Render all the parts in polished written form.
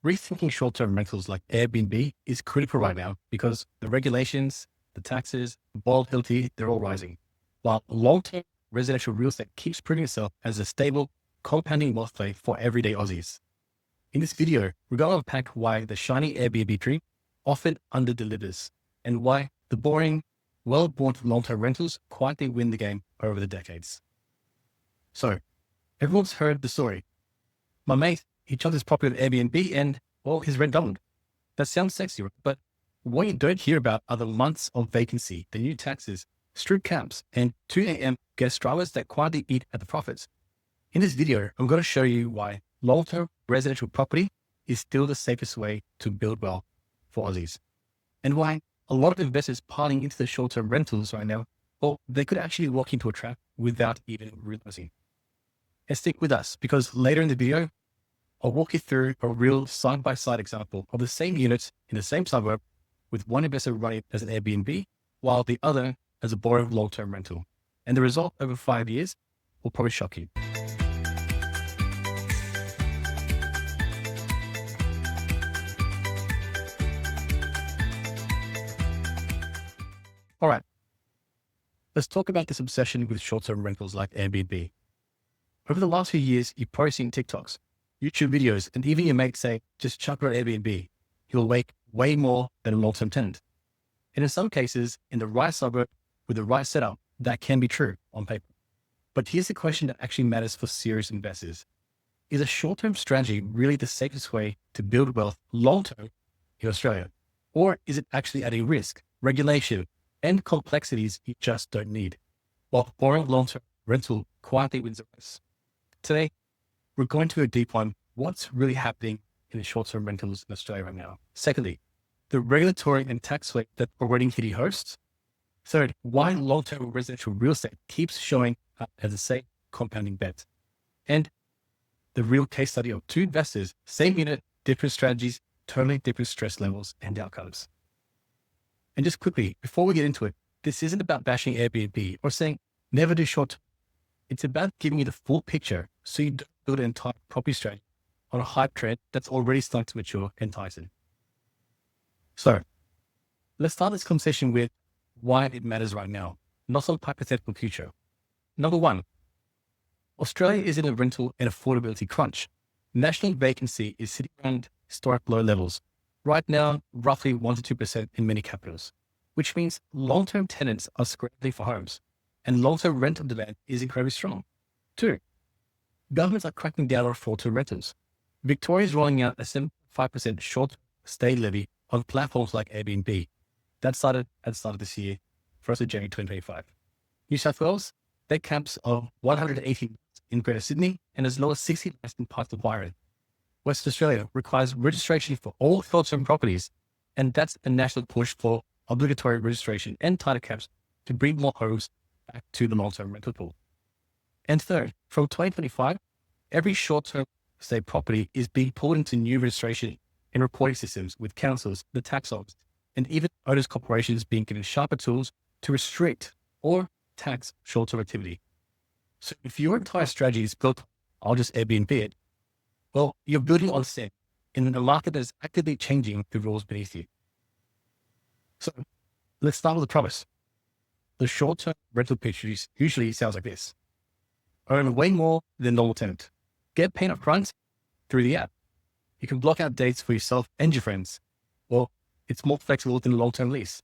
Rethinking short-term rentals like Airbnb is critical right now because the regulations, the taxes, volatility, they're all rising. While long-term residential real estate keeps proving itself as a stable, compounding wealth play for everyday Aussies. In this video, we're going to unpack why the shiny Airbnb dream often underdelivers and why the boring, well-bought long-term rentals quietly win the game over the decades. So, everyone's heard the story. My mate, he chucked his property on Airbnb and, well, his rent doubled. That sounds sexy, but what you don't hear about are the months of vacancy, the new taxes, strict caps, and 2 a.m. guest drivers that quietly eat at the profits. In this video, I'm going to show you why long-term residential property is still the safest way to build wealth for Aussies, and why a lot of investors piling into the short-term rentals right now, well, they could actually walk into a trap without even realizing. And stick with us, because later in the video, I'll walk you through a real side-by-side example of the same units in the same suburb with one investor running it as an Airbnb while the other as a boring long-term rental. And the result over 5 years will probably shock you. All right, let's talk about this obsession with short-term rentals like Airbnb. Over the last few years, you've probably seen TikToks, YouTube videos, and even your mate say, just chuck it on Airbnb. You'll make way more than a long-term tenant. And in some cases, in the right suburb with the right setup, that can be true on paper. But here's the question that actually matters for serious investors. Is a short-term strategy really the safest way to build wealth long-term in Australia? Or is it actually adding risk, regulation, and complexities you just don't need, while boring long-term rental quietly wins the race? Today, we're going to go deep on what's really happening in the short-term rentals in Australia right now. Secondly, the regulatory and tax rate that already hitting hosts. Third, why long-term residential real estate keeps showing up as a safe compounding bet. And the real case study of two investors, same unit, different strategies, totally different stress levels and outcomes. And just quickly, before we get into it, this isn't about bashing Airbnb or saying never do short. It's about giving you the full picture so you don't build an entire property strategy on a hype trend that's already starting to mature and tighten. So let's start this conversation with why it matters right now, not some hypothetical future. Number one, Australia is in a rental and affordability crunch. National vacancy is sitting around historic low levels. Right now, roughly 1 to 2% in many capitals, which means long-term tenants are scrambling for homes and long-term rental demand is incredibly strong. Two, governments are cracking down on fraudulent rentals. Victoria is rolling out a 75% short stay levy on platforms like Airbnb. That started at the start of this year, 1st of January 2025. New South Wales, their caps of 180 in Greater Sydney and as low as 60 in parts of Byron. Western Australia requires registration for all short-term properties, and that's a national push for obligatory registration and tighter caps to bring more homes back to the long-term rental pool. And third, from 2025, every short-term stay property is being pulled into new registration and reporting systems with councils, the tax office, and even owners corporations being given sharper tools to restrict or tax short-term activity. So if your entire strategy is built, I'll just Airbnb it, well, you're building on sand in a market that is actively changing the rules beneath you. So let's start with the promise. The short-term rental pitch usually sounds like this. Earn way more than normal tenant. Get paid up front through the app. You can block out dates for yourself and your friends. Well, it's more flexible than a long-term lease.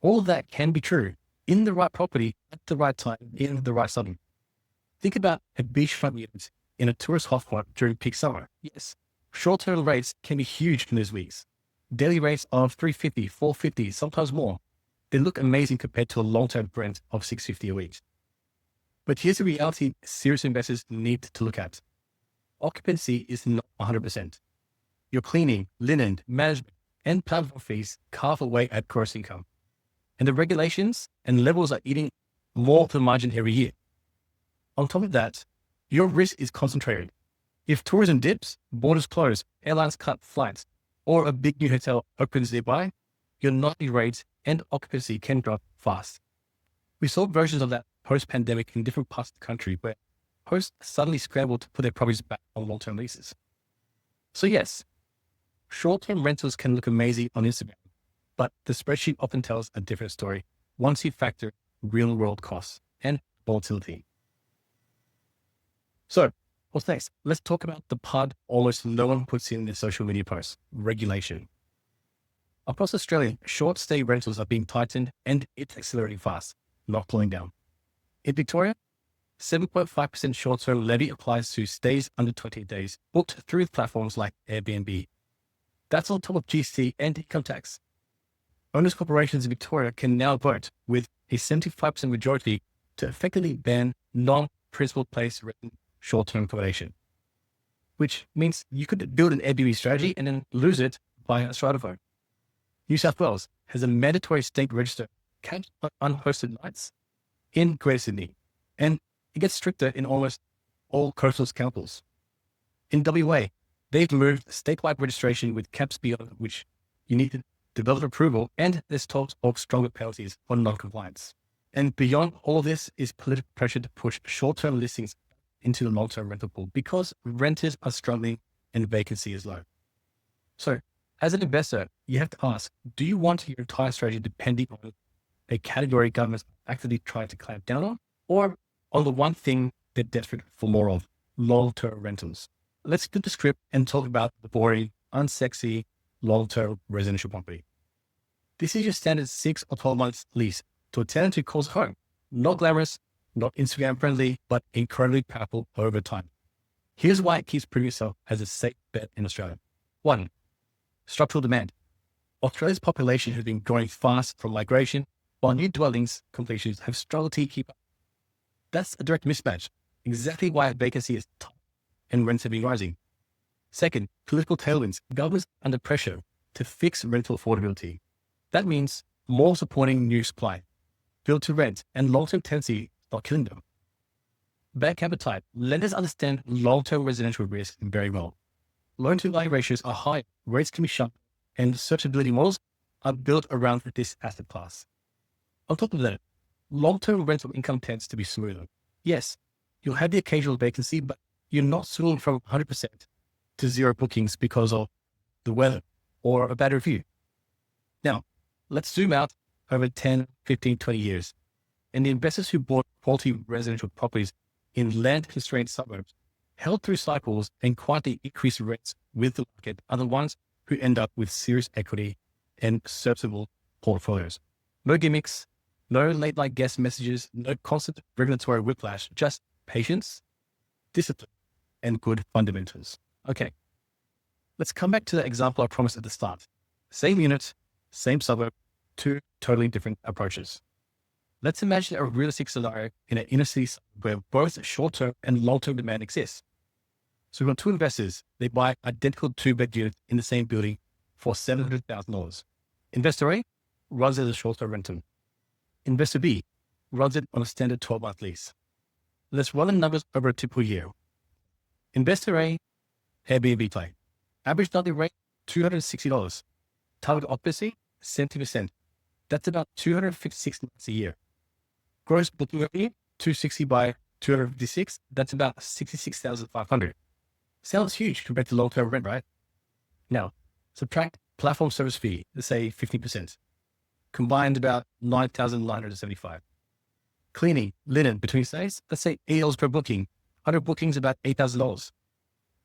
All of that can be true in the right property at the right time in the right setting. Think about a beachfront unit in a tourist hotspot during peak summer. Yes, short-term rates can be huge in those weeks. Daily rates of $350, $450, sometimes more. They look amazing compared to a long-term rent of $650 a week. But here's the reality serious investors need to look at. Occupancy is not 100%. Your cleaning, linen, management, and platform fees carve away at gross income. And the regulations and levels are eating more of the margin every year. On top of that, your risk is concentrated. If tourism dips, borders close, airlines cut flights, or a big new hotel opens nearby, your nightly rates and occupancy can drop fast. We saw versions of that post-pandemic in different parts of the country where hosts suddenly scrambled to put their properties back on long-term leases. So yes, Short-term rentals can look amazing on Instagram, but the spreadsheet often tells a different story once you factor real-world costs and volatility. So what's next? Let's talk about the part almost no one puts in their social media posts: regulation. Across Australia, short stay rentals are being tightened and it's accelerating fast, not cooling down. In Victoria, 7.5% short-term levy applies to stays under 28 days booked through platforms like Airbnb. That's on top of GST and income tax. Owners corporations in Victoria can now vote with a 75% majority to effectively ban non-principal place rented short-term accommodation, which means you could build an Airbnb strategy and then lose it by a strata vote. New South Wales has a mandatory state register cap on unhosted nights in Greater Sydney, and it gets stricter in almost all coastal councils. In WA, they've moved statewide registration with caps beyond which you need to develop approval, and there's talks of stronger penalties for non-compliance. And beyond all this is political pressure to push short-term listings into the long-term rental pool because renters are struggling and vacancy is low. So as an investor, you have to ask, do you want your entire strategy depending on a category governments actively trying to clamp down on, or on the one thing they're desperate for more of, long-term rentals? Let's flip the script and talk about the boring, unsexy, long-term residential property. This is your standard 6 or 12 months lease to a tenant who calls home. Not glamorous, not Instagram friendly, but incredibly powerful over time. Here's why it keeps proving itself as a safe bet in Australia. 1, structural demand. Australia's population has been growing fast from migration, while new dwellings completions have struggled to keep up. That's a direct mismatch, exactly why vacancy is top and rents have been rising. 2nd, political tailwinds. Governments under pressure to fix rental affordability. That means more supporting new supply, build to rent, and long-term tenancy not killing them. Bank appetite. Lenders understand long-term residential risk very well. Loan-to-value ratios are high, rates can be sharp, and searchability models are built around this asset class. On top of that, long-term rental income tends to be smoother. Yes, you'll have the occasional vacancy, but you're not swinging from 100% to zero bookings because of the weather or a bad review. Now, let's zoom out over 10, 15, 20 years. And the investors who bought quality residential properties in land-constrained suburbs held through cycles and quietly increased rents with the market are the ones who end up with serious equity and serviceable portfolios. No gimmicks, no late-night guest messages, no constant regulatory whiplash, just patience, discipline, and good fundamentals. Okay, let's come back to the example I promised at the start. Same unit, same suburb, 2 totally different approaches. Let's imagine a realistic scenario in an inner city where both short-term and long-term demand exists. So we've got 2 investors. They buy identical 2-bed units in the same building for $700,000. Investor A runs it as a short-term rental. Investor B runs it on a standard 12-month lease. Let's run the numbers over a typical year. Investor A, Airbnb play. Average nightly rate, $260. Target occupancy, 70%. That's about 256 nights a year. Gross booking revenue, 260 by 256. That's about 66,500. Sounds huge compared to long-term rent, right? Now, subtract platform service fee, let's say 15%. Combined about 9,975. Cleaning, linen between stays, let's say $8 per booking. 100 bookings, about $8,000.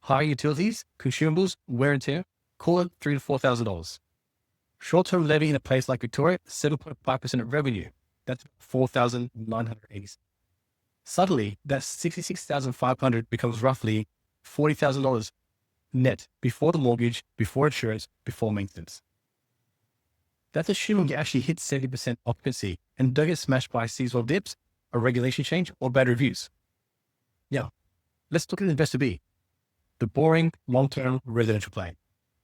Higher utilities, consumables, wear and tear, call it $3,000 to $4,000. Short-term levy in a place like Victoria, 7.5% of revenue. That's $4,980. Suddenly, that $66,500 becomes roughly $40,000 net before the mortgage, before insurance, before maintenance. That's assuming you actually hit 70% occupancy and don't get smashed by seasonal dips, a regulation change, or bad reviews. Now, let's look at investor B, the boring long-term residential play.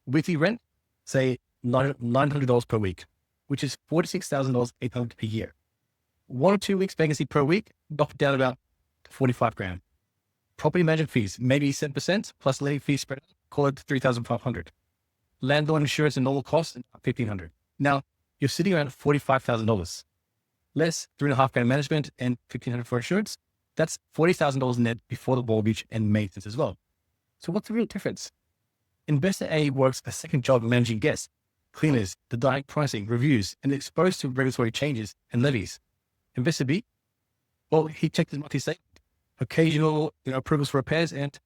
Weekly rent, say $900 per week, which is $46,800 per year. 1 or 2 weeks vacancy per week, knock it down about $45,000. Property management fees, maybe 7% plus letting fees spread out, call it $3,500. Landlord insurance and normal costs, $1,500. Now you're sitting around $45,000. Less $3,500 management and $1,500 for insurance. That's $40,000 net before the mortgage and maintenance as well. So what's the real difference? Investor A works a second job managing guests, cleaners, the direct pricing, reviews, and exposed to regulatory changes and levies. Investor B, well, he checked his monthly statement, occasional approvals for repairs, and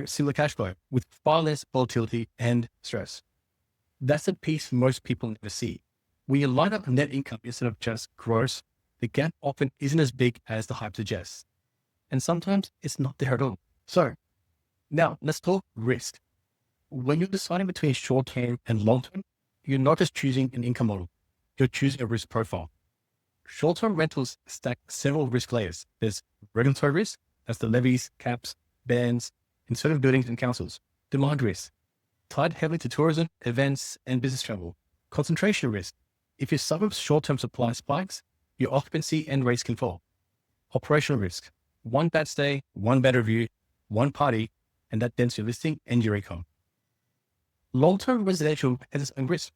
similar cash flow with far less volatility and stress. That's the piece most people never see. When you line up net income instead of just gross, the gap often isn't as big as the hype suggests. And sometimes it's not there at all. So now let's talk risk. When you're deciding between short-term and long-term, you're not just choosing an income model, you're choosing a risk profile. Short-term rentals stack several risk layers. There's regulatory risk, that's the levies, caps, bans in certain buildings and councils. Demand risk, tied heavily to tourism, events, and business travel. Concentration risk, if your suburb's short-term supply spikes, your occupancy and rates can fall. Operational risk, one bad stay, one bad review, one party, and that dents your listing and your income. Long-term residential has its own risk.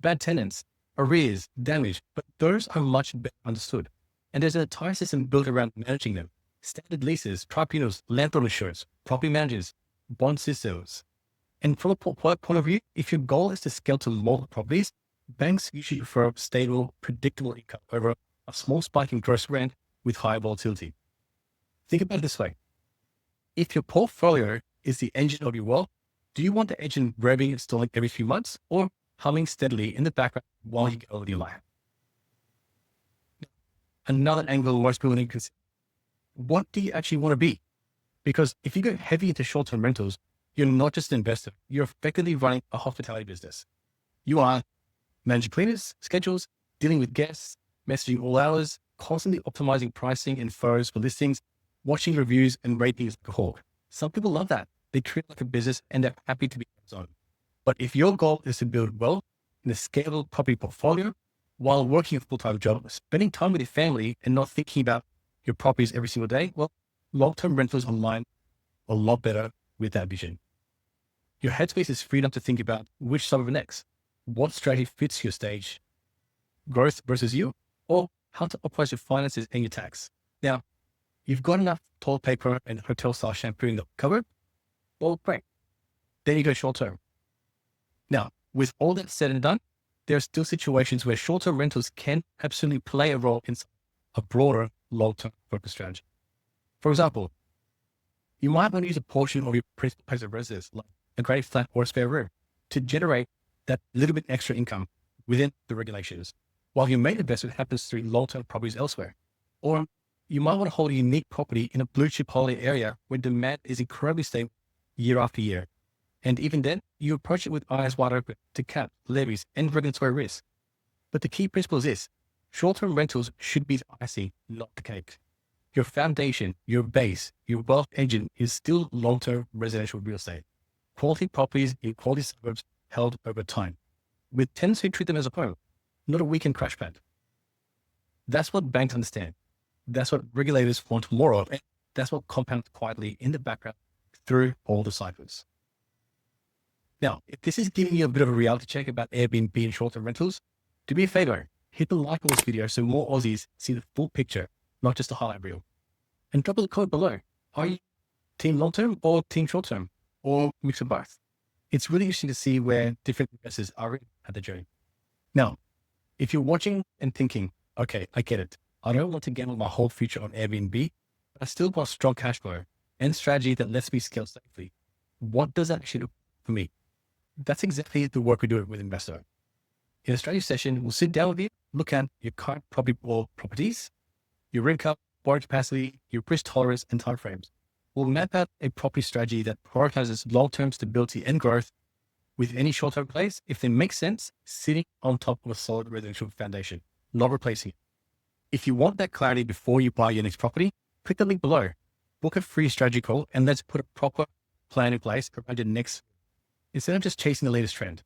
Bad tenants, arrears, damage, but those are much better understood. And there's an entire system built around managing them. Standard leases, tribunals, landlord insurance, property managers, bond systems. And from a portfolio point of view, if your goal is to scale to multiple properties, banks usually prefer stable, predictable income over a small spike in gross rent with high volatility. Think about it this way. If your portfolio is the engine of your wealth, do you want the engine revving and stalling every few months or humming steadily in the background while you get over your life? Another angle most people need to consider. What do you actually want to be? Because if you go heavy into short-term rentals, you're not just an investor, you're effectively running a hospitality business. You are managing cleaners, schedules, dealing with guests, messaging all hours, constantly optimizing pricing and photos for listings, watching reviews and ratings like a hawk. Some people love that. They treat it like a business and they're happy to be hands-on. But if your goal is to build wealth in a scalable property portfolio while working a full-time job, spending time with your family and not thinking about your properties every single day, well, long-term rentals online are a lot better with that vision. Your headspace is freed up to think about which suburb next, what strategy fits your stage, growth versus you, or how to optimize your finances and your tax. Now, you've got enough toilet paper and hotel-style shampoo in the cupboard? Well, great. Then you go short-term. Now, with all that said and done, there are still situations where short-term rentals can absolutely play a role in a broader long-term focus strategy. For example, you might want to use a portion of your principal place of residence, like a great flat or a spare room, to generate that little bit extra income within the regulations, while your main investment happens through long-term properties elsewhere. Or you might want to hold a unique property in a blue chip holiday area where demand is incredibly stable year after year. And even then, you approach it with eyes wide open to cap, levies, and regulatory risk. But the key principle is this: short-term rentals should be the icing, not the cake. Your foundation, your base, your wealth engine is still long-term residential real estate. Quality properties in quality suburbs held over time, with tenants who treat them as a home, not a weekend crash pad. That's what banks understand. That's what regulators want more of. And that's what compounds quietly in the background through all the cycles. Now, if this is giving you a bit of a reality check about Airbnb and short-term rentals, do me a favor, hit the like on this video so more Aussies see the full picture, not just the highlight reel. And drop a comment below. Are you team long-term or team short-term, or mix of both? It's really interesting to see where different investors are at the journey. Now, if you're watching and thinking, okay, I get it. I don't want to gamble my whole future on Airbnb, but I still want strong cash flow and strategy that lets me scale safely. What does that actually do for me? That's exactly the work we do with Investor. In a strategy session, we'll sit down with you, look at your current property or properties, your income, borrowing capacity, your risk tolerance, and timeframes. We'll map out a property strategy that prioritizes long-term stability and growth with any short-term plays, if they make sense, sitting on top of a solid residential foundation, not replacing it. If you want that clarity before you buy your next property, click the link below, book a free strategy call, and let's put a proper plan in place around your next, instead of just chasing the latest trend.